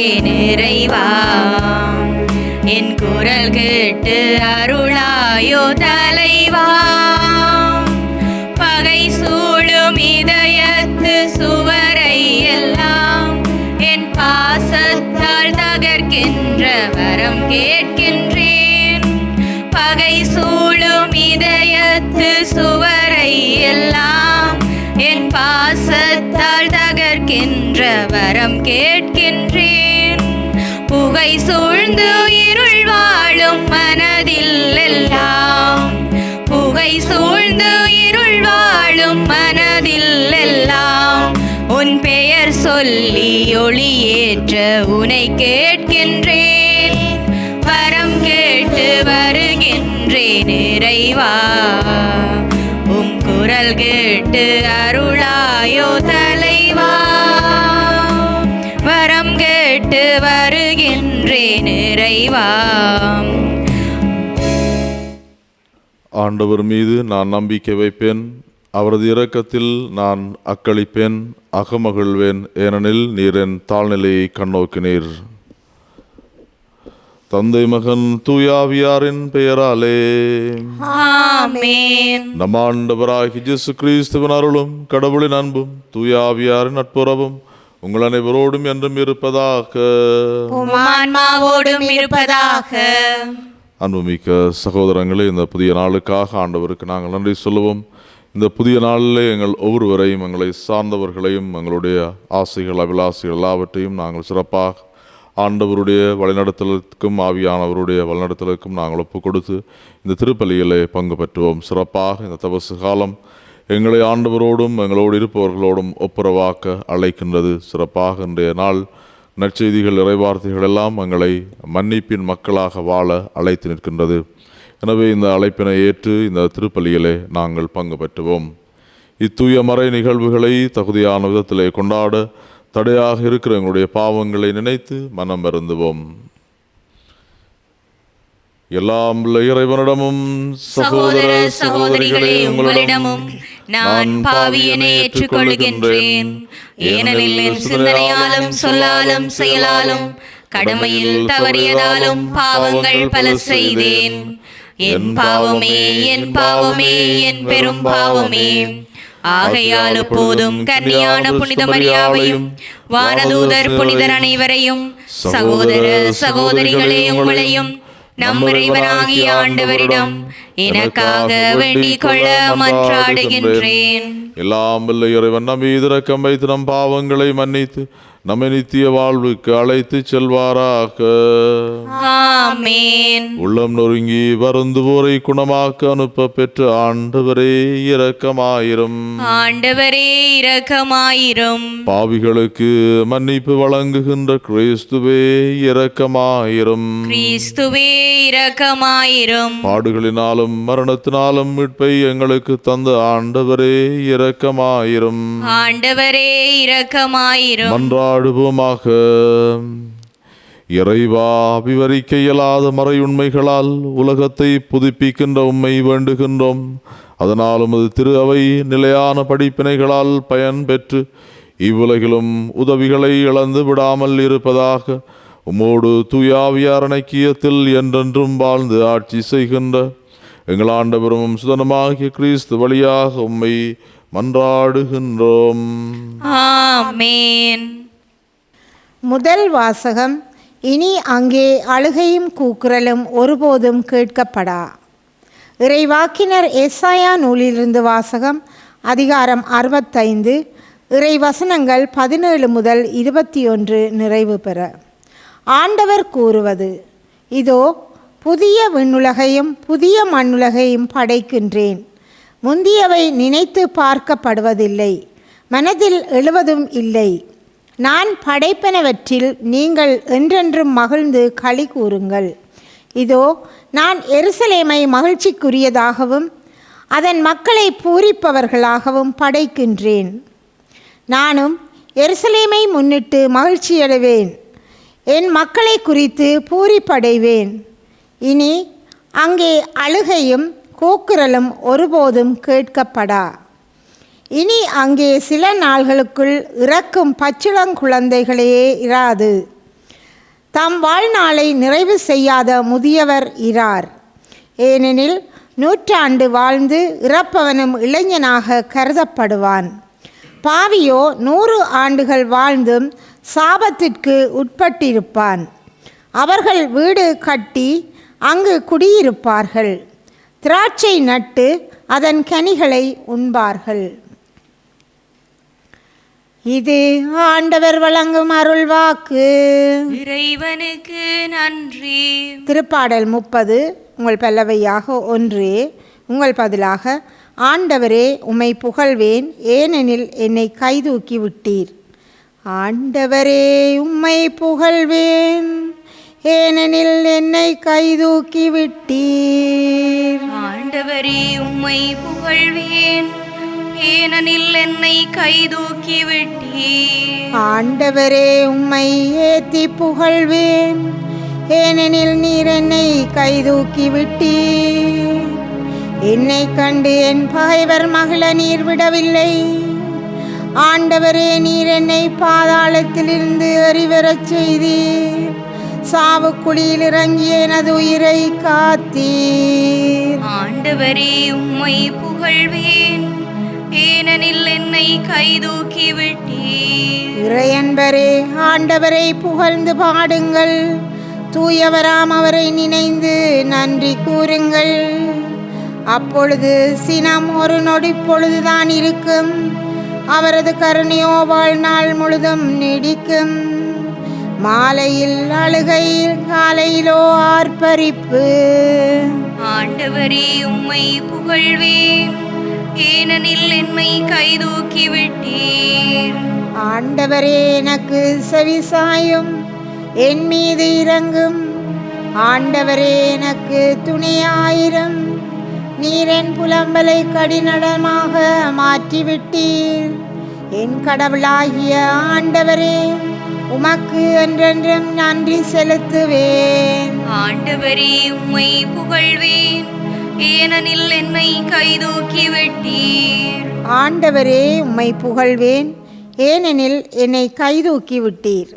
வருகின்றேன் இறைவா. என் குரல் கேட்டு அருளாயோ தலைவா. பகை சூழும் இதயத்து சுவரை எல்லாம் என் பாசத்தால் தகர்க்கின்ற வரம் கேட்கின்றேன். பகை சூழும் இதயத்து சுவரை எல்லாம் என் பாசத்தால் தகர்க்கின்ற வரம் கேட்கின்றேன். புகை சூழ்ந்து இருள் வாழும் மனதில் எல்லாம், புகை சூழ்ந்து இருள் வாழும் மனதில் எல்லாம் உன் பெயர் சொல்லி ஒளியேற்ற உனை கேட்கின்றேன். வரம் கேட்டு வருகின்றேன் இறைவா. உம் குரல் கேட்டு அருளாயோ தலைவா. வரம் கேட்டு வருகின்றேன் இறைவா. ஆண்டவர் மீது நான் நம்பிக்கை வைப்பேன், அவரது இரக்கத்தில் நான் அக்களிப்பேன், அகமகிழ்வேன், ஏனெனில் நீர் என் தாழ்நிலையை கண்ணோக்கினீர். தந்தை மகன் தூயாவியாரின் பெயராலே ஆமென். நம் ஆண்டவராகிய இயேசு கிறிஸ்துவின் அருளும் கடவுளின் அன்பும் தூயாவியாரின் நட்புறவும் உங்கள் அனைவரோடும் என்றும் இருப்பதாக. உம் ஆன்மாவோடும் இருப்பதாக. அன்புமிக்க சகோதரங்களே, இந்த புதிய நாளுக்காக ஆண்டவருக்கு நாங்கள் நன்றி சொல்லுவோம். இந்த புதிய நாளிலே எங்கள் ஒவ்வொருவரையும், எங்களை சார்ந்தவர்களையும், எங்களுடைய ஆசைகள் அபிலாசைகள் எல்லாவற்றையும் நாங்கள் சிறப்பாக ஆண்டவருடைய வழிநடத்தலுக்கும் ஆவியானவருடைய வழிநடத்தலுக்கும் நாங்கள் ஒப்பு கொடுத்து இந்த திருப்பலியிலே பங்கு பெற்றுவோம். சிறப்பாக இந்த தபசு காலம் எங்களை ஆண்டவரோடும் எங்களோடு இருப்பவர்களோடும் ஒப்புரவாக்க அழைக்கின்றது. சிறப்பாக இன்றைய நாள் நற்செய்திகள் இறைவார்த்தைகள் எல்லாம் எங்களை மன்னிப்பின் மக்களாக வாழ அழைத்து நிற்கின்றது. எனவே இந்த அழைப்பினை ஏற்று இந்த திருப்பலியிலே நாங்கள் பங்கு பெற்றுவோம். இத்தூய மறை நிகழ்வுகளை தகுதியான விதத்திலே கொண்டாட தடையாக இருக்கிற எங்களுடைய பாவங்களை நினைத்து மனம் வருந்துவோம். எல்லாம் இறைவனிடமும் சகோதர சகோதரிகளே உங்களிடமும் நான் பாவியனை ஏற்றுக்கொள்கின்றேன். ஏனெனில் என் சிந்தனையாலும் சொல்லாலும் செயலாலும் கடமையில் தவறியதாலும் பாவங்கள் பல செய்தேன். என் பாவமே, என் பாவமே, என் பெரும் பாவமே. ஆகையால் எப்போதும் கன்னியான புனித மரியாவையும் வானதூதர் புனிதர் அனைவரையும் சகோதர சகோதரிகளே உங்களையும் நம் இறைவனாகிய ஆண்டவரிடம் எனக்காக வேண்டிக் கொள்ள மன்றாடுகின்றேன். எல்லாம் வல்ல இறைவன் நம் மீது இரக்கம் வைத்து நம் பாவங்களை மன்னித்து நம்மை நித்திய வாழ்வுக்கு அழைத்து செல்வாராக. ஆமென். உள்ளம் நொறுங்கி வருந்துவோரை குணமாக்க அனுப்ப பெற்ற ஆண்டவரே இரக்கமாயிரும். ஆண்டவரே இரக்கமாயிரும். பாவிகளுக்கு மன்னிப்பு வழங்குகின்ற கிறிஸ்துவே இரக்கமாயிரும். கிறிஸ்துவே இரக்கமாயிரும். பாடுகளினாலும் மரணத்தினாலும் மீட்பை எங்களுக்கு தந்த ஆண்டவரே இரக்கமாயிரும். ஆண்டவரே இரக்கமாயிரும். மன்றாடுவோமாக. இறைவா, விவரிக்க இயலாத மறை உண்மைகளால் உலகத்தை புதுப்பிக்கின்ற உம்மை வேண்டுகின்றோம். அதனாலும் அது திரு அவை நிலையான படிப்பினைகளால் பயன் பெற்று இவ்வுலகிலும் உதவிகளை இழந்து விடாமல் இருப்பதாக உம்மோடு தூயாவியார் ஐக்கியத்தில் என்றென்றும் வாழ்ந்து ஆட்சி செய்கின்ற எங்கள் ஆண்டவரும் சுதனமாகிய கிறிஸ்து வழியாக உம்மை மன்றாடுகின்றோம். ஆமென். முதல் வாசகம். இனி அங்கே அழுகையும் கூக்குரலும் ஒருபோதும் கேட்கப்படா. இறைவாக்கினர் எசாயா நூலிலிருந்து வாசகம். அதிகாரம் 65, இறை வசனங்கள் 17 முதல் 21 நிறைவு பெற. ஆண்டவர் கூறுவது: இதோ புதிய விண்ணுலகையும் புதிய மண்ணுலகையும் படைக்கின்றேன். முந்தியவை நினைத்து பார்க்கப்படுவதில்லை, மனதில் எழுவதும் இல்லை. நான் படைப்பனவற்றில் நீங்கள் என்றென்றும் மகிழ்ந்து களி கூறுங்கள். இதோ நான் எருசலேமை மகிழ்ச்சிக்குரியதாகவும் அதன் மக்களை பூரிப்பவர்களாகவும் படைக்கின்றேன். நானும் எருசலேமை முன்னிட்டு மகிழ்ச்சியடைவேன், என் மக்களை குறித்து பூரிப்படைவேன். இனி அங்கே அழுகையும் கூக்குரலும் ஒருபோதும் கேட்கப்படா. இனி அங்கே சில நாள்களுக்குள் இறக்கும் பச்சிளங்குழந்தைகளே இராது. தம் வாழ்நாளை நிறைவு செய்யாத முதியவர் இரார். ஏனெனில் 100 ஆண்டு வாழ்ந்து இறப்பவனும் இளைஞனாக கருதப்படுவான். பாவியோ 100 ஆண்டுகள் வாழ்ந்தும் சாபத்திற்கு உட்பட்டிருப்பான். அவர்கள் வீடு கட்டி அங்கு குடியிருப்பார்கள், திராட்சை நட்டு அதன் கனிகளை உண்பார்கள். இது ஆண்டவர் வழங்கும் அருள்வாக்கு. இறைவனுக்கு நன்றி. திருப்பாடல் 30 உங்கள் பல்லவையாக 1 உங்கள் பதிலாக: ஆண்டவரே உம்மை புகழ்வேன், ஏனெனில் என்னை கைதூக்கி விட்டீர். ஆண்டவரே உம்மை புகழ்வேன், ஏனெனில் என்னை கைதூக்கி விட்டீர். ஆண்டவரே உம்மை புகழ்வேன், ஏனெனில் என்னை கைதூக்கி விட்டீர். ஆண்டவரே உம்மை ஏத்தி புகழ்வேன், ஏனெனில் நீர் என்னை கைதூக்கி விட்டீர். என்னை கண்டு என் பகைவர் மகிழ நீர் விடவில்லை. ஆண்டவரே நீர் என்னை பாதாளத்திலிருந்து அறிவரச் செய்தீர். சாவுக்குழியில் இறங்கிய எனது உயிரை காத்தீர். ஆண்டவரே உம்மை புகழ்வேன், ஏனெனில் என்னை கைதூக்கி விட்டீர். இறையன்பரே ஆண்டவரை புகழ்ந்து பாடுங்கள், தூயவராம் அவரை நினைந்து நன்றி கூறுங்கள். அப்பொழுது சினம் ஒரு நொடி பொழுதுதான் இருக்கும், அவரது கருணையோ வாழ்நாள் முழுதும் நீடிக்கும். மாலையில் அழுகை, காலையிலோ ஆர்ப்பரிப்பு. ஆண்டவரே உம்மை புகழ்வேன், ஏனெனில் என்னை கைதூக்கி விட்டீர். ஆண்டவரே எனக்கு செவிசாயும், என் மீது இறங்கும். ஆண்டவரே எனக்கு துணையாயிரும். நீர் என் புலம்பலை கடினமாக மாற்றிவிட்டீர். என் கடவுளாகிய ஆண்டவரே உமக்கு என்றென்றும் நன்றி செலுத்துவேன். ஆண்டவரே உம்மை புகழ்வேன், ஏனெனில் என்னை கைதூக்கி விட்டீர். ஆண்டவரே உம்மை புகழ்வேன், ஏனெனில் என்னை கைதூக்கி விட்டீர்.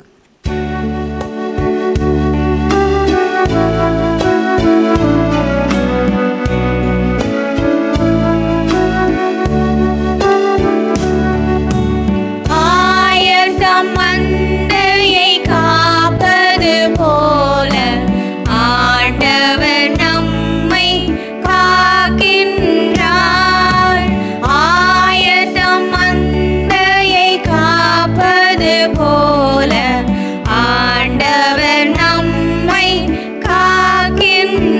மந்தையை காப்பது போல ஆண்டவர் நம்மை காக்கின்றார். ஆயத்தம் மந்தையை காப்பது போல ஆண்டவர் நம்மை காக்கின்றார்.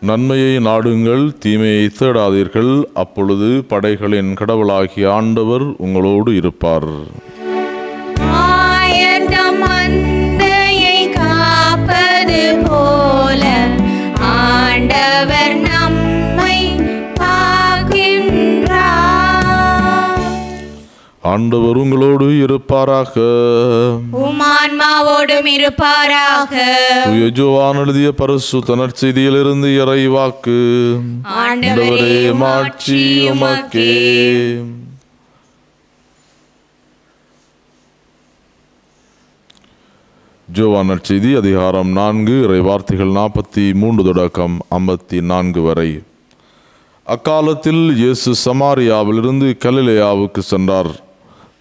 நன்மையை நாடுங்கள், தீமையை தேடாதீர்கள், அப்பொழுது படைகளின் கடவுளாகிய ஆண்டவர் உங்களோடு இருப்பார். ஆயத்தம் மந்தையை காப்பது போல ஆண்டவர் நம்மை காக்கின்றார். ஆண்டவர் உங்களோடு இருப்பாராக. உமான்மாவோடும் இருப்பாராக. தூய யோவான் எழுதிய பரிசுத்த நற்செய்தியிலிருந்து இறைவாக்கு. ஆண்டவரே மாட்சி உமக்கே. யோவான் நற்செய்தி அதிகாரம் 4 இறைவார்த்தைகள் 43 தொடக்கம் 54 வரை. அக்காலத்தில் இயேசு சமாரியாவிலிருந்து கலிலேயாவுக்கு சென்றார்.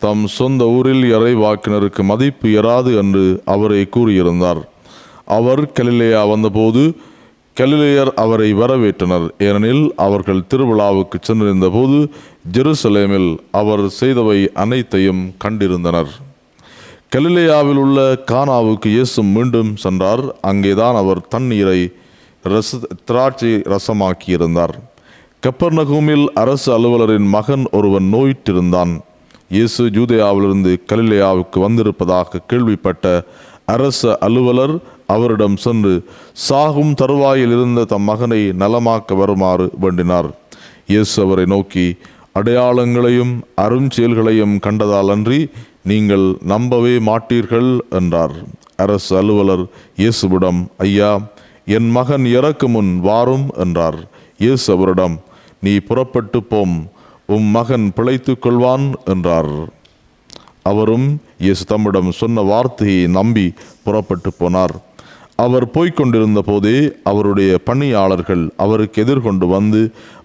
தம் சொந்த ஊரில் இறைவாக்கினருக்கு மதிப்பு இராது என்று அவரை கூறியிருந்தார். அவர் கலிலேயா வந்தபோது கலிலேயர் அவரை வரவேற்றனர். ஏனெனில் அவர்கள் திருவிழாவுக்கு சென்றிருந்த போது ஜெருசலேமில் அவர் செய்தவை அனைத்தையும் கண்டிருந்தனர். கலிலேயாவில் உள்ள கானாவுக்கு இயேசு மீண்டும் சென்றார். அங்கேதான் அவர் தண்ணீரை திராட்சை ரசமாக்கியிருந்தார். கப்பர்நகூமில் அரசு அலுவலரின் மகன் ஒருவன் நோயிற்றிருந்தான். இயேசு யூதேயாவிலிருந்து கலிலேயாவுக்கு வந்திருப்பதாக கேள்விப்பட்ட அரச அலுவலர் அவரிடம் சென்று சாகும் தருவாயில் இருந்த தம் மகனை நலமாக்க வருமாறு வேண்டினார். இயேசு அவரை நோக்கி, அடையாளங்களையும் அருஞ்செயல்களையும் கண்டதால் அன்றி நீங்கள் நம்பவே மாட்டீர்கள் என்றார். அரசு அலுவலர் இயேசுவிடம், ஐயா, என் மகன் இறக்கும் முன் வாரும் என்றார். இயேசு அவரிடம், நீ புறப்பட்டு போம், உம் மகன் பிழைத்துக் கொள்வான் என்றார். அவரும் இயேசு தம்மிடம் சொன்ன வார்த்தையை நம்பி புறப்பட்டு போனார். அவர் போய்கொண்டிருந்த போதே அவருடைய பணியாளர்கள் அவருக்கு எதிர்கொண்டு வந்து,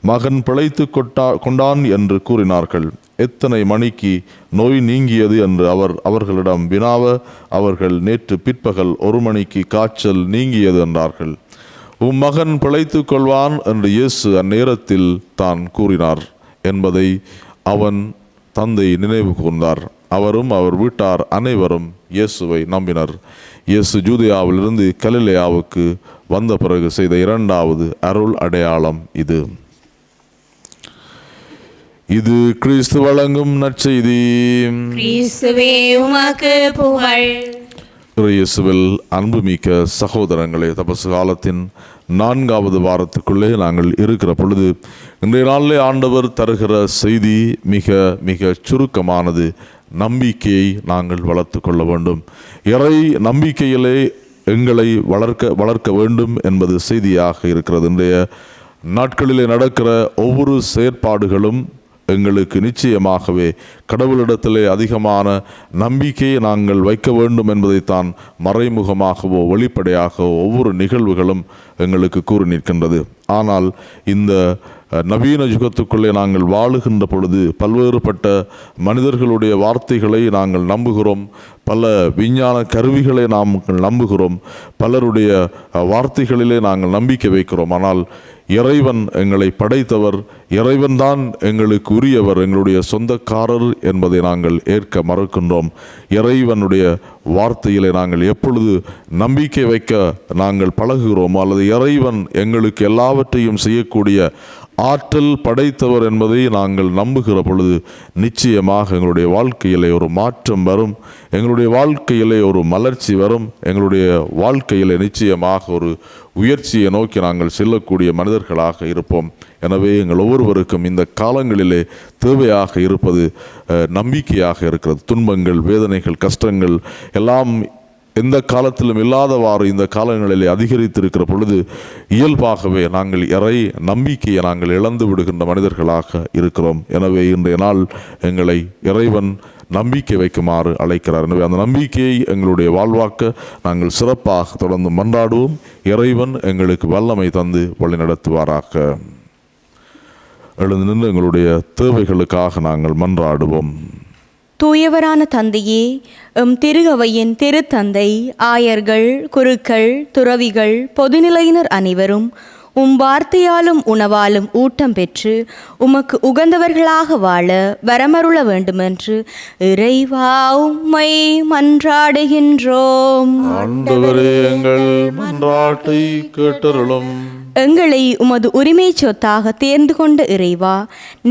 மகன் பிழைத்து கொண்டான் என்று கூறினார்கள். எத்தனை மணிக்கு நோய் நீங்கியது என்று அவர்களிடம் வினாவ, அவர்கள் நேற்று பிற்பகல் 1 மணிக்கு காய்ச்சல் நீங்கியது என்றார்கள். உம் மகன் பிழைத்து கொள்வான் என்று இயேசு அந்நேரத்தில் தான் கூறினார் என்பதை அவன் தந்தை நினைவு கூர்ந்தார். அவரும் அவர் வீட்டார் அனைவரும் இயேசுவை நம்பினர். இயேசு ஜூதேயாவிலிருந்து கலிலேயாவுக்கு வந்த பிறகு செய்த 2வது அருள் அடையாளம் இது. இது கிறிஸ்து வழங்கும் நற்செய்தி. கிறிஸ்துவே உமக்கு புகழ். இயேசுவில் அன்புமிக்க சகோதரங்களே, தபசு காலத்தின் 4வது வாரத்துக்குள்ளே நாங்கள் இருக்கிற பொழுது இன்றைய நாளிலே ஆண்டவர் தருகிற செய்தி மிக மிக சுருக்கமானது. நம்பிக்கையை நாங்கள் வளர்த்து கொள்ள வேண்டும். இறை நம்பிக்கையிலே எங்களை வளர்க்க வேண்டும் என்பது செய்தியாக இருக்கிறது. இன்றைய நாட்களிலே நடக்கிற ஒவ்வொரு செயற்பாடுகளும் எங்களுக்கு நிச்சயமாகவே கடவுளிடத்திலே அதிகமான நம்பிக்கையை நாங்கள் வைக்க வேண்டும் என்பதைத்தான் மறைமுகமாகவோ வெளிப்படையாகவோ ஒவ்வொரு நிகழ்வுகளும் எங்களுக்கு கூறி நிற்கின்றது. ஆனால் இந்த நவீன யுகத்துக்குள்ளே நாங்கள் வாழுகின்ற பொழுது பல்வேறுபட்ட மனிதர்களுடைய வார்த்தைகளை நாங்கள் நம்புகிறோம். பல விஞ்ஞான கருவிகளை நாம் நம்புகிறோம். பலருடைய வார்த்தைகளிலே நாங்கள் நம்பிக்கை வைக்கிறோம். ஆனால் இறைவன் எங்களை படைத்தவர், இறைவன்தான் எங்களுக்கு உரியவர், எங்களுடைய சொந்தக்காரர் என்பதை நாங்கள் ஏற்க மறுக்கின்றோம். இறைவனுடைய வார்த்தையிலே நாங்கள் எப்பொழுது நம்பிக்கை வைக்க நாங்கள் பழகுகிறோமோ, அல்லது இறைவன் எங்களுக்கு எல்லாவற்றையும் செய்யக்கூடிய ஆற்றல் படைத்தவர் என்பதை நாங்கள் நம்புகிற பொழுது நிச்சயமாக எங்களுடைய வாழ்க்கையிலே ஒரு மாற்றம் வரும், எங்களுடைய வாழ்க்கையிலே ஒரு மலர்ச்சி வரும், எங்களுடைய வாழ்க்கையிலே நிச்சயமாக ஒரு உயர்ச்சியை நோக்கி நாங்கள் செல்லக்கூடிய மனிதர்களாக இருப்போம். எனவே எங்கள் ஒவ்வொருவருக்கும் இந்த காலங்களிலே தேவையாக இருப்பது நம்பிக்கையாக இருக்கிறது. துன்பங்கள், வேதனைகள், கஷ்டங்கள் எல்லாம் எந்த காலத்திலும் இல்லாதவாறு இந்த காலங்களிலே அதிகரித்திருக்கிற பொழுது இயல்பாகவே நாங்கள் இறை நம்பிக்கையை நாங்கள் இழந்து விடுகின்ற மனிதர்களாக இருக்கிறோம். எனவே இன்றைய நாள் எங்களை இறைவன் நம்பிக்கை வைக்குமாறு அழைக்கிறார். எனவே அந்த நம்பிக்கையை எங்களுடைய வாழ்வாக்க நாங்கள் சிறப்பாக தொடர்ந்து மன்றாடுவோம். இறைவன் எங்களுக்கு வல்லமை தந்து வழி நடத்துவாராக. எழுந்து நின்று எங்களுடைய தேவைகளுக்காக நாங்கள் மன்றாடுவோம். தூயவரான தந்தையே, எம் திருகவையின் திருத்தந்தை, ஆயர்கள், குருக்கள், துறவிகள், பொதுநிலையினர் அனைவரும் உம் வார்த்தையாலும் உணவாலும் ஊட்டம் பெற்று உமக்கு உகந்தவர்களாக வாழ வரமருள வேண்டுமென்று இறைவா உம்மை மன்றாடுகின்றோம். ஆண்டவரே, எங்கள் மன்றாட்டை கேட்டருளும். எங்களை உமது உரிமை சொத்தாக தேர்ந்து கொண்ட இறைவா,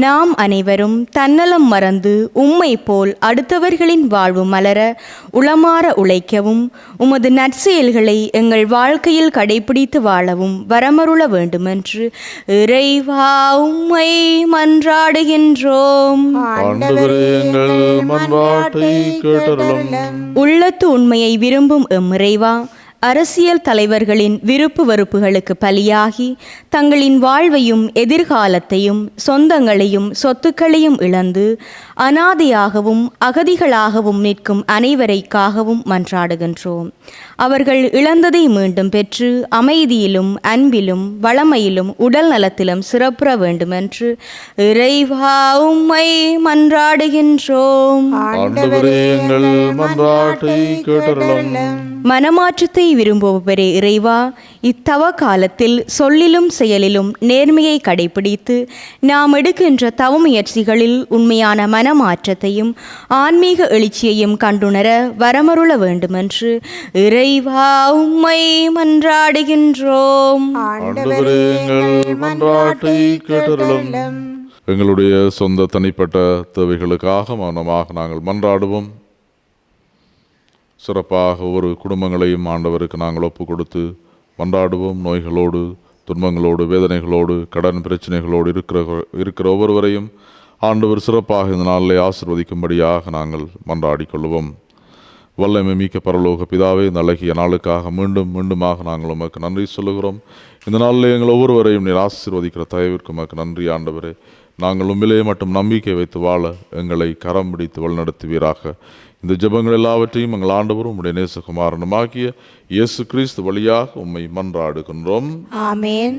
நாம் அனைவரும் தன்னலம் மறந்து உம்மை போல் அடுத்தவர்களின் வாழ்வு மலர உளமாற உழைக்கவும் உமது நற்செயல்களை எங்கள் வாழ்க்கையில் கடைபிடித்து வாழவும் வரமருள வேண்டுமென்று இறைவா உம்மை மன்றாடுகின்றோம். ஆண்டவரே, எங்கள் மன்றாட்டை கேட்டருளும். உள்ளத்து உண்மையை விரும்பும் எம் இறைவா, அரசியல் தலைவர்களின் விருப்பு வெறுப்புகளுக்கு பலியாகி தங்களின் வாழ்வையும் எதிர்காலத்தையும் சொந்தங்களையும் சொத்துக்களையும் இழந்து அனாதையாகவும் அகதிகளாகவும் நிற்கும் அனைவரைக்காகவும் மன்றாடுகின்றோம். அவர்கள் இழந்ததை மீண்டும் பெற்று அமைதியிலும் அன்பிலும் வளமையிலும் உடல் நலத்திலும் சிறப்புற வேண்டுமென்று இறைவா உம்மை மன்றாடுகின்றோம். ஆண்டவரே, எங்கள் மன்றாட்டை கேட்டருளும். மனமாற்றத்தை விரும்புபவரே இறைவா, இத்தவ காலத்தில் சொல்லிலும் செயலிலும் நேர்மையை கடைபிடித்து நாம் எடுக்கின்ற தவ முயற்சிகளில் உண்மையான மனமாற்றத்தையும் ஆன்மீக எழுச்சியையும் கண்டுணர வரமருள வேண்டுமென்று இறைவா உம்மை மன்றாடுகின்றோம். ஆண்டவரே, எங்கள் மன்றாட்டை கேட்டருளும். எங்களுடைய சொந்த தனிப்பட்ட தேவைகளுக்காக மௌனமாக நாங்கள் மன்றாடுவோம். சிறப்பாக ஒவ்வொரு குடும்பங்களையும் ஆண்டவருக்கு நாங்கள் ஒப்பு கொடுத்து மன்றாடுவோம். நோய்களோடு, துன்பங்களோடு, வேதனைகளோடு, கடன் பிரச்சனைகளோடு இருக்கிற ஒவ்வொருவரையும் ஆண்டவர் சிறப்பாக இந்த நாளிலே ஆசீர்வதிக்கும்படியாக நாங்கள் மன்றாடி கொள்வோம். வல்லமை மிக்க பரலோக பிதாவே, இந்த அழகிய நாளுக்காக மீண்டுமாக நாங்கள் உமக்கு நன்றி சொல்லுகிறோம். இந்த நாளில் எங்கள் ஒவ்வொருவரையும் நீர் ஆசீர்வதிக்கிற தயவிற்கு உமக்கு நன்றி ஆண்டவரே. நாங்கள் உண்மையிலே மட்டும் நம்பிக்கை வைத்து வாழ எங்களை கரம் பிடித்து வழிநடத்துவீராக. இந்த ஜெபங்கள் எல்லாவற்றையும் எங்கள் ஆண்டவரும் உம்முடைய நேசகுமாரனுமாகிய இயேசு கிறிஸ்து வழியாக உம்மை மன்றாடுகின்றோம். ஆமென்.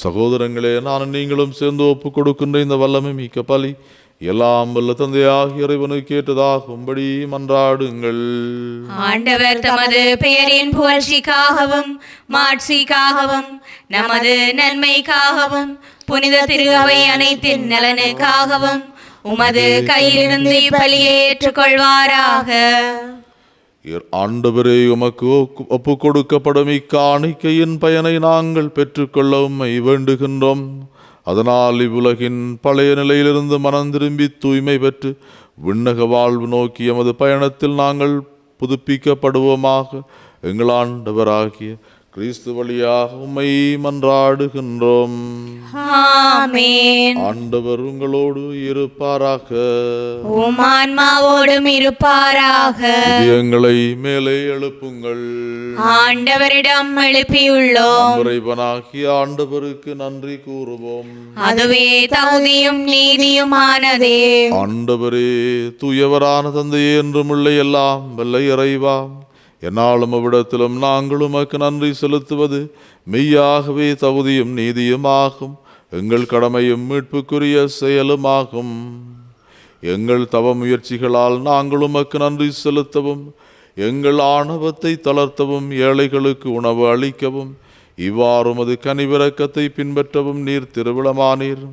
சகோதரங்களே, நானும் நீங்களும் சேர்ந்து ஒப்பு கொடுக்கின்ற இந்த வல்லமை மிக்க பலி எல்லாம் வல்ல தந்தையாகிய இறைவனுக்கு ஏற்றதாகும்படி மன்றாடுங்கள். ஆண்டவர் தமது பெயரின் புகழ்ச்சிக்காகவும் மாட்சிக்காகவும் நமது நன்மைக்காகவும் புனித திருவை அனைத்தின் நலனுக்காகவும் உமது கையிலிருந்து பலியை ஏற்றுக்கொள்வாராக. ஆண்டவரே, உமக்கு ஒப்பு கொடுக்கப்படும் இக்காணிக்கையின் பயனை நாங்கள் பெற்றுக்கொள்ள உம்மை வேண்டுகின்றோம். அதனால் இவ்வுலகின் பழைய நிலையிலிருந்து மனம் திரும்பி தூய்மை பெற்று விண்ணக வாழ்வு நோக்கி எமது பயணத்தில் நாங்கள் புதுப்பிக்கப்படுவோமாக. எங்கள் ஆண்டவராகிய கிறிஸ்து வழியாக உம்மை மன்றாடுகின்றோம். ஆமென். ஆண்டவர் உங்களோடு இருப்பாராக. உம் ஆன்மாவோடும் இருப்பாராக. இதயங்களை மேலே எழுப்புங்கள். ஆண்டவரிடம் எழுப்பியுள்ளோம். இறைவனாகிய ஆண்டவருக்கு நன்றி கூறுவோம். அதுவே தகுதியும் நீதியுமானதே. ஆண்டவரே, தூயவரான தந்தையே, என்றும் உள்ள எல்லாம் வல்ல இறைவா, என்னாலும் அவ்விடத்திலும் நாங்கள் உமக்கு நன்றி செலுத்துவது மெய்யாகவே தகுதியும் நீதியுமாகும். எங்கள் கடமையும் மீட்புக்குரிய செயலுமாகும். எங்கள் தவ முயற்சிகளால் நாங்கள் உமக்கு நன்றி செலுத்தவும், எங்கள் ஆணவத்தை தளர்த்தவும், ஏழைகளுக்கு உணவு அளிக்கவும், இவ்வாறு உமது கனிவிரக்கத்தை பின்பற்றவும் நீர் திருவிழமானீர்.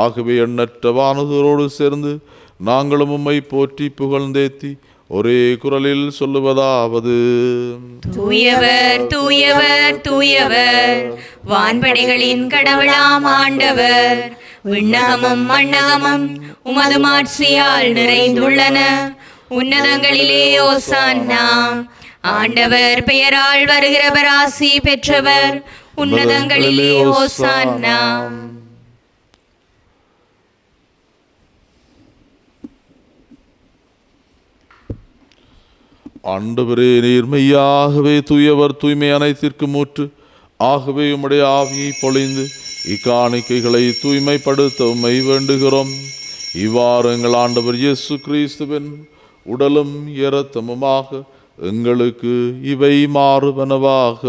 ஆகவே எண்ணற்ற வானதோரோடு சேர்ந்து நாங்களும் உம்மை போற்றி புகழ்ந்தேத்தி ஒரே குரலில் சொல்லுவதாவது: தூயவர் தூயவர் தூயவர், வான்படைகளின் கடவுளாம் ஆண்டவர். விண்ணகமும் மண்ணகமும் உமது மாட்சியால் நிறைந்துள்ளன. உன்னதங்களிலே ஓசான்னா. ஆண்டவர் பெயரால் வருகிறவர் ஆசி பெற்றவர். உன்னதங்களிலே ஓசான்னா. ஆண்டவரே, நீர் மெய்யாகவே தூயவர், தூய்மை அனைத்திற்கும் ஊற்று. ஆகவே உம்முடைய ஆவியை பொழிந்து இக்காணிக்கைகளை தூய்மைப்படுத்த உம்மை வேண்டுகிறோம். இவ்வாறு எங்கள் ஆண்டவர் இயேசு கிறிஸ்துவின் உடலும் இரத்தமுமாக எங்களுக்கு இவை மாறுவனவாக.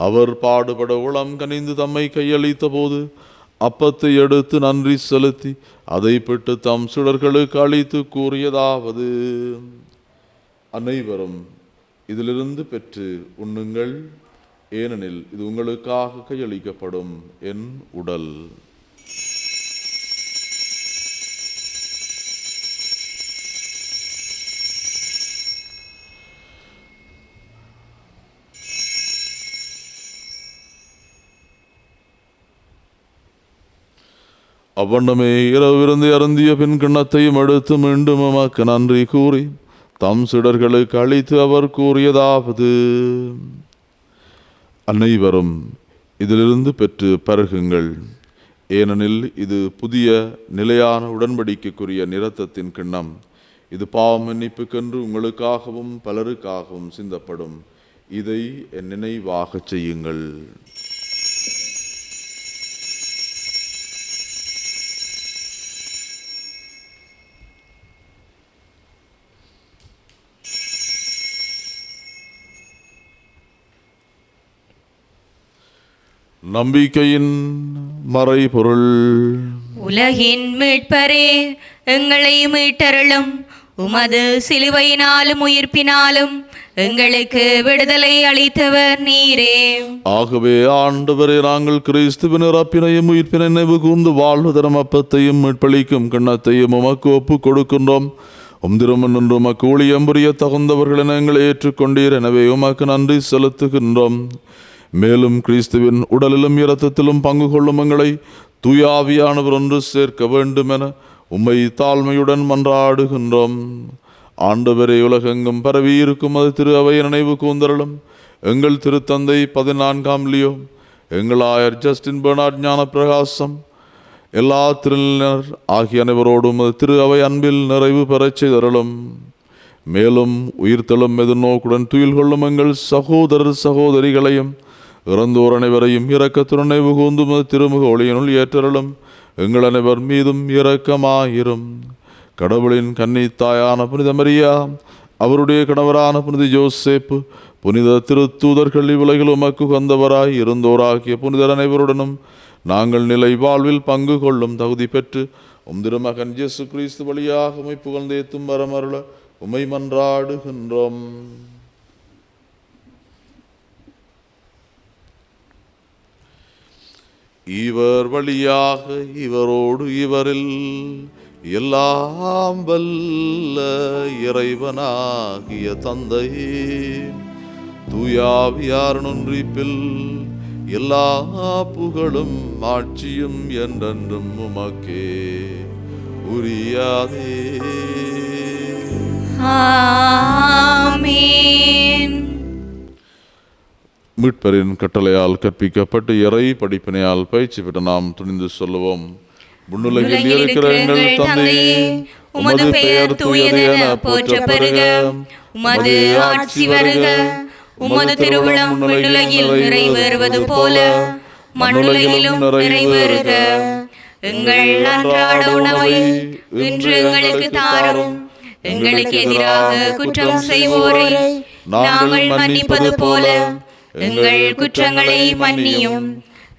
அவர் பாடுபட உளம் கனிந்து தம்மை கையளித்த போது அப்பத்தை எடுத்து நன்றி செலுத்தி அதை பிட்டு தம் சுடர்களுக்கு அளித்து கூறியதாவது: அனைவரும் இதிலிருந்து பெற்று உண்ணுங்கள், ஏனெனில் இது உங்களுக்காக கையளிக்கப்படும் என் உடல். அவ்வண்ணமே இரவிருந்து அருந்திய பின் கிண்ணத்தையும் எடுத்து மீண்டும் உமக்கு நன்றி கூறி தம் சிடர்களுக்கு அளித்து அவர் கூறியதாவது: அனைவரும் இதிலிருந்து பெற்று பருகுங்கள், ஏனெனில் இது புதிய நிலையான உடன்படிக்கைக்குரிய இரத்தத்தின் கிண்ணம். இது பாவ மன்னிப்புக்கென்று உங்களுக்காகவும் பலருக்காகவும் சிந்தப்படும். இதை என் நினைவாக செய்யுங்கள். நம்பிக்கையின் மறைபொருள். உலகின் மீட்பரே, எங்களை மீட்டருளும். உமது சிலுவையினாலும் உயிர்ப்பினாலும் எங்களுக்கு விடுதலை அளித்தவர் நீரே. ஆகவே ஆண்டவரே, நாங்கள் கிறிஸ்துவின் இறப்பினையும் உயிர்ப்பினை நினைவு கூர்ந்து வாழ்வு தரும் அப்பத்தையும் மீட்பளிக்கும் கிண்ணத்தையும் உமக்கு ஒப்பு கொடுக்கின்றோம். உம்திருமன் என்று உமக்கு ஊழியம் புரிய தகுந்தவர்கள் என எங்களை ஏற்றுக்கொண்டீர். எனவே உமக்கு நன்றி செலுத்துகின்றோம். மேலும் கிறிஸ்துவின் உடலிலும் இரத்தத்திலும் பங்கு கொள்ளும் எங்களை தூயாவியானவர் ஒன்று சேர்க்க வேண்டும் என உம்மை தாழ்மையுடன் மன்றாடுகின்றோம். ஆண்டவரே, உலகெங்கும் பரவி இருக்கும் அது திரு அவை நினைவு கூந்தரலும் எங்கள் திருத்தந்தை 14ஆம் லியோ, எங்கள் ஆயர் ஜஸ்டின் பெர்னார்ட் ஞான பிரகாசம், எல்லா திருநிலையினர் ஆகிய அனைவரோடும் அது திரு அவை அன்பில் நிறைவு பெறச் செய்தருளும். மேலும் உயிர்த்தெழும் எதிர்நோக்குடன் துயில் கொள்ளும் எங்கள் சகோதரர் சகோதரிகளையும் இறந்தோர் அனைவரையும் இரக்கத்துடன் நினைவு கூர்ந்து திருமுக ஒளியினுள் ஏற்றருளும். எங்கள் அனைவர் மீதும் இரக்கமாயிரும். கடவுளின் கன்னித்தாயான புனித மரியா, அவருடைய கணவரான புனித யோசேப்பு, புனித திருத்தூதர்கள், இவ்வுலகில் உமக்கு உகந்தவராய் இருந்தோராகிய புனிதர் அனைவருடனும் நாங்கள் நிலை வாழ்வில் பங்கு கொள்ளும் தகுதி பெற்று உம் திருமகன் இயேசு கிறிஸ்து வழியாக உம்மை புகழ்ந்தேத்தும் வரமருள உம்மை மன்றாடுகின்றோம். இவர் வழியாக இவரோடு இவரில் எல்லாம் வல்ல இறைவனாகிய தந்தையே, தூயாவியாரின் ஒன்றிப்பில் எல்லா புகழும் ஆட்சியும் என்றென்றும் உமக்கே உரியாதே. ஆமென். மீட்பரின் கட்டளையால் கற்பிக்கப்பட்டு இறை படிப்பினையால் பயிற்சி பெற்ற நாம் துணிந்து சொல்லுவோம்: முன்னுலகில் இருக்கிற எங்கள் தந்தையே, உமது பெயர் தூயது என போற்றப் பெறுக. உமது ஆட்சி வருக. உமது திருவுளம் விண்ணுலகில் நிறைவேறுவது போல மண்ணுலகிலும் நிறைவேறுக. எங்கள் அன்றாட உணவை இன்று எங்களுக்கு தாரும். எங்களுக்கு எதிராக குற்றம் செய்வோரை நாங்கள் மன்னிப்பது போல எங்கள் குற்றங்களை மன்னியும்.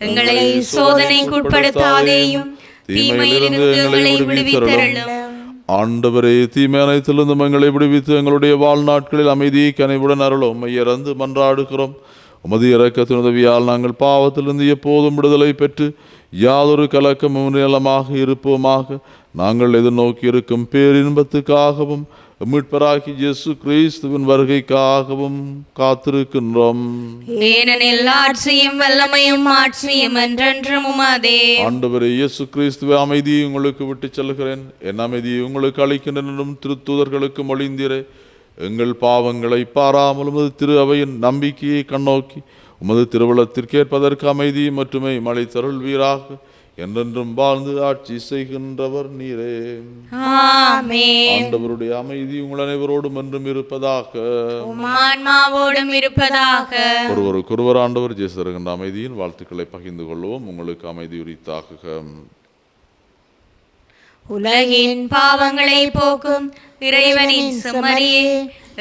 எங்களை சோதனைக்குட்படுத்தாதேயும், தீமையிலிருந்து எங்களை விடுவித்தருளும். ஆண்டவரே, தீமை அனைத்திலிருந்தும் எங்களை விடுவித்து எங்களுடைய வாழ்நாட்களில் அமைதியை கனிவுடன் அருளும். உம்மை இறந்து மன்றாடுகிறோம். உமது இரக்கத்தின் உதவியால் நாங்கள் பாவத்திலிருந்து எப்போதும் விடுதலை பெற்று யாதொரு கலக்கமும் நிலமாக இருப்போமாக. நாங்கள் எதிர்நோக்கி இருக்கும் பேரின்பத்துக்காகவும் மீட்பராகி இயேசு கிறிஸ்துவின் வருகைக்காகவும் காத்திருக்கின்றோம். ஏனெனில் ஆட்சியும் வல்லமையும் மாட்சியும் என்றென்றும் உமதே. ஆண்டவரே இயேசு கிறிஸ்துவை, அமைதியை உங்களுக்கு விட்டு செல்கிறேன், என் அமைதியை உங்களுக்கு அளிக்கின்றேன் என்றும் திருத்தூதர்களுக்கு மொழிந்தீரே. எங்கள் பாவங்களை பாராமல் உமது திரு அவையின் நம்பிக்கையை கண்ணோக்கி உமது திருவுளத்திற்கேற்பதற்கு அமைதியை மட்டுமே மழைத்தருள்வீராக. என்றென்றும் வாழ்ந்து ஆட்சி செய்கின்றவர் நீரே. ஆமென். ஆண்டவருடைய அமைதி உங்கள் அனைவரோடும் என்றும் இருப்பதாக. உம் ஆன்மாவோடும் இருப்பதாக. ஒருவருக்கொருவர் ஆண்டவர் இயேசு தருகின்ற அமைதியின் வாழ்த்துக்களை பகிர்ந்து கொள்வோம். உங்களுக்கு அமைதி உரித்தாகுக. உலகின் பாவங்களை போக்கும் இறைவனின் செம்மறியே,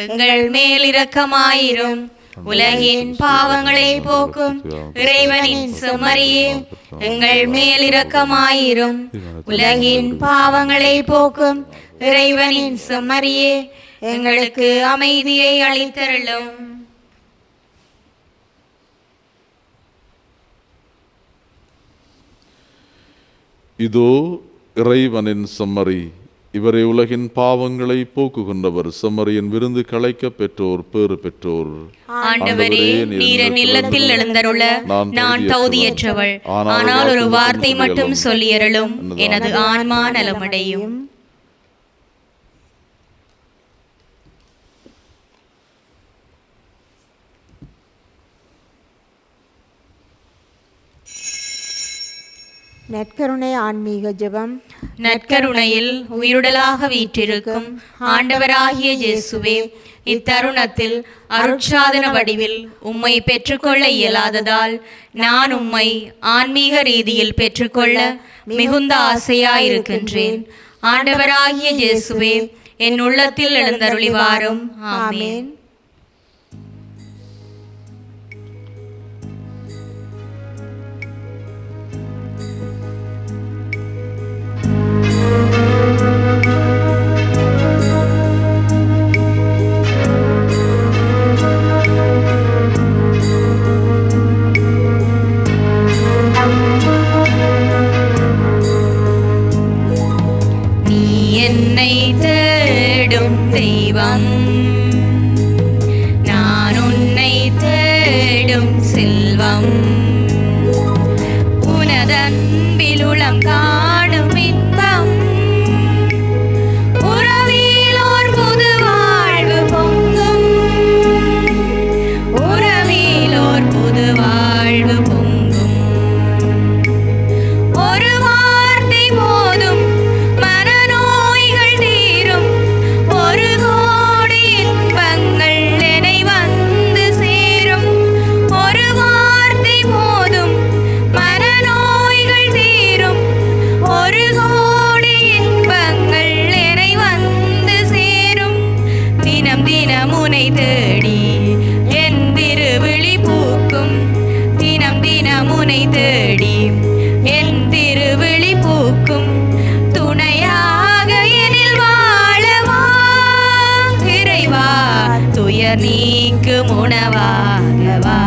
எங்கள் மேல் இரக்கமாயிரும். உலகின் பாவங்களை போக்கும் இறைவனின் செம்மறியே, எங்கள் மேல் இரக்கமாயிரும். உலகின் பாவங்களை போக்கும் இறைவனின் செம்மறியே, எங்களுக்கு அமைதியை அளித்தருளும். இதோ இறைவனின் செம்மறி, இவரை உலகின் பாவங்களை போக்குகின்றவர். செம்மறியின் விருந்து களைக்க பெற்றோர் பேறு பெற்றோர். ஆண்டவரே, நீர் என் இல்லத்தில் எழுந்தருள நான் தகுதியற்றவள். ஆனால் ஒரு வார்த்தை மட்டும் சொல்லியருளும், எனது ஆன்மா நலமடையும். நற்கருணை ஆன்மீக ஜெபம். நற்கருணையில் உயிருடலாக வீற்றிருக்கும் ஆண்டவராகிய இயேசுவே, இத்தருணத்தில் அருட்சாதன வடிவில் உம்மை பெற்றுக்கொள்ள இயலாததால் நான் உம்மை ஆன்மீக ரீதியில் பெற்றுக்கொள்ள மிகுந்த ஆசையாயிருக்கின்றேன். ஆண்டவராகிய இயேசுவே, என் உள்ளத்தில் எழுந்தருளி வாரும். ஆமென். என்னை தேடும் தெய்வம், நான் உன்னை தேடும் செல்வம், உனதன்பில் உளம் காணும் இன்பம், உறவிலோர் புது வாழ்வு பொங்கும், உறவிலோர் புது வாழ்வு பொங்கும். ஒரு வார்த்தை போதும் தேடி என் திருவிழி பூக்கும், தினம் தினம் உனை தேடி என் திருவிழி பூக்கும். துணையாக எனில் வாழவா இறைவா, துயர் நீக்கும் உணவாகவா.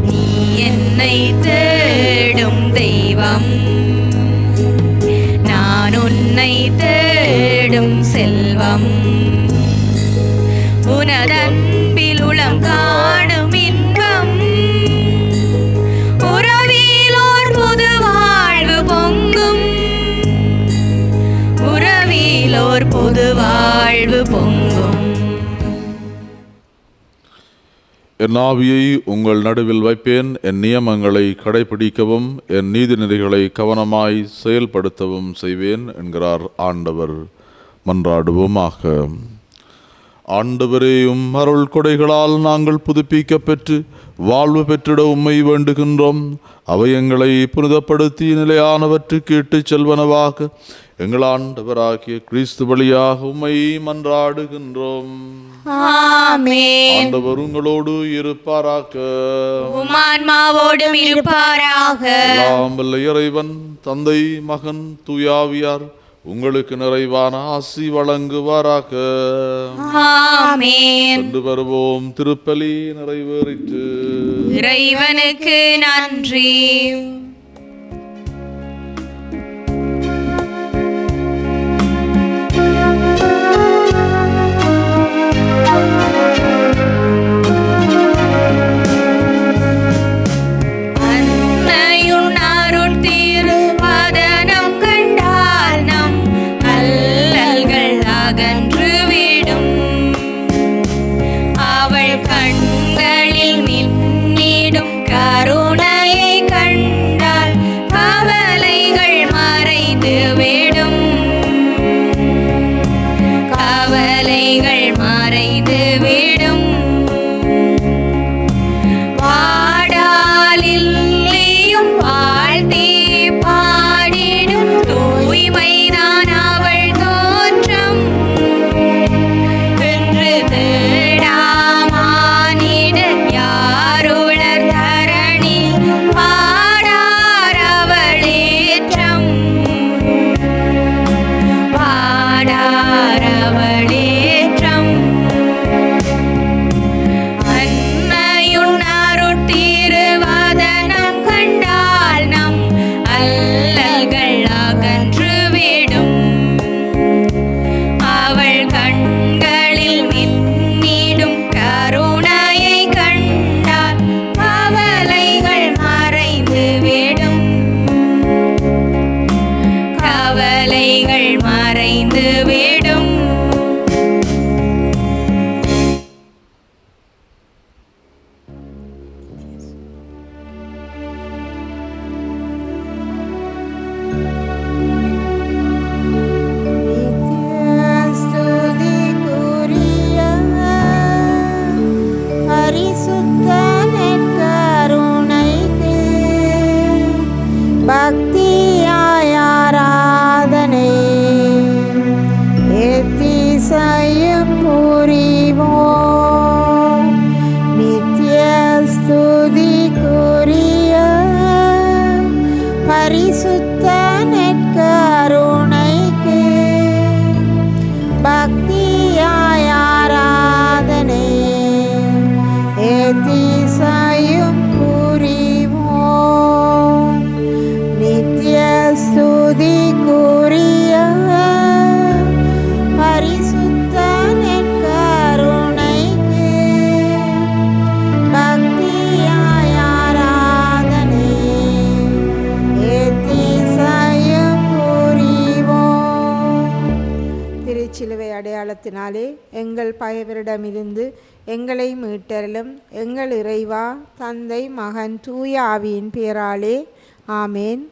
நீ என்னை தேடும் தெய்வம், நான் உன்னை தேடும் செல்வம், உனதன்பில் உளம் காணும் இன்பம், உறவிலோர் புது வாழ்வு பொங்கும், உறவிலோர் புது வாழ்வு பொங்கும். என் ஆவியை உங்கள் நடுவில் வைப்பேன், என் நியமங்களை கடைபிடிக்கவும் என் நீதிநெறிகளை கவனமாய் செயல்படுத்தவும் செய்வேன் என்கிறார் ஆண்டவர். மன்றாடுவோமாக. ஆண்டவரேயும் அருள் கொடைகளால் நாங்கள் புதுப்பிக்க பெற்று வாழ்வு பெற்றிட உம்மை வேண்டுகின்றோம். அவை எங்களை புனிதப்படுத்தி நிலையானவற்றுக்கு இட்டுச் செல்வனவாக எங்கள் ஆண்டவராகிய கிறிஸ்து வழியாக உம்மை மன்றாடுகின்றோம். ஆமென். ஆண்டவர் உங்களோடு இருப்பாராக. உம் ஆன்மாவோடும் இருப்பாராக. எல்லாம் வல்ல இறைவன் தந்தை மகன் தூயாவியார் உங்களுக்கு நிறைவான ஆசி வழங்குவாராக. ஆமென். சென்று வருவோம். திருப்பலி நிறைவேறிற்று. இறைவனுக்கு நன்றி. கண்களில் மின்னிடும் கருணையை கண்ட எங்கள் பகைவரிடமிருந்து எங்களை மீட்டருளும். எங்கள் இறைவா, தந்தை, மகன், தூய ஆவியின் பேராலே ஆமேன்.